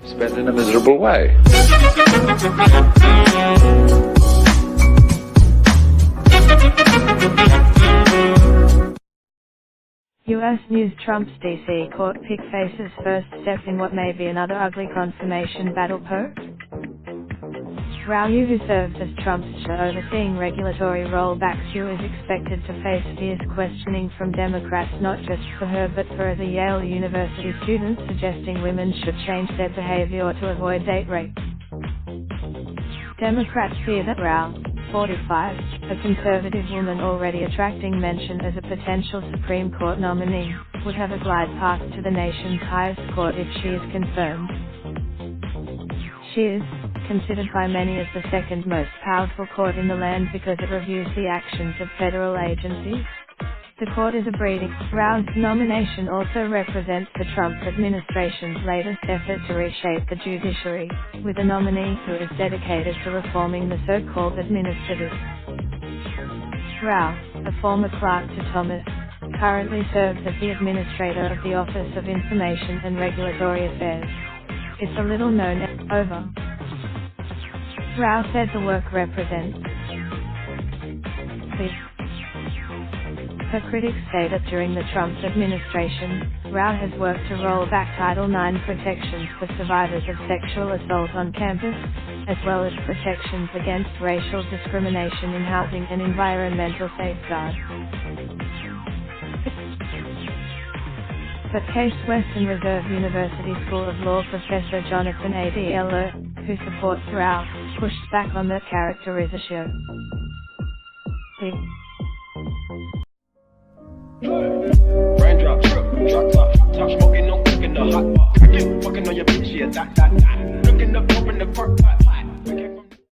spent in a miserable way. U.S. News: Trump's D.C. court pick faces first step in what may be another ugly confirmation battle. Rao Yu, who serves as Trump's overseeing regulatory rollbacks, Yu is expected to face fierce questioning from Democrats, not just for her but for other Yale University students suggesting women should change their behavior to avoid date rape. Democrats fear that Rao, 45, a conservative woman already attracting mention as a potential Supreme Court nominee, would have a glide path to the nation's highest court if she is confirmed. She is considered by many as the second most powerful court in the land because it reviews the actions of federal agencies. The court is a breeding. Rao's nomination also represents the Trump administration's latest effort to reshape the judiciary, with a nominee who is dedicated to reforming the so-called administrative. Rao, a former clerk to Thomas, currently serves as the administrator of the Office of Information and Regulatory Affairs. It's a little known. Over. Rao said the work represents this. Her critics say that during the Trump administration, Rao has worked to roll back Title IX protections for survivors of sexual assault on campus, as well as protections against racial discrimination in housing and environmental safeguards. But Case Western Reserve University School of Law professor Jonathan A. D'Ello, who supports Rao, pushed back on that characterization. Raindrop, drop top, top smoking, no cooking the hot pot. Fucking on your bitch, yeah, that. Looking up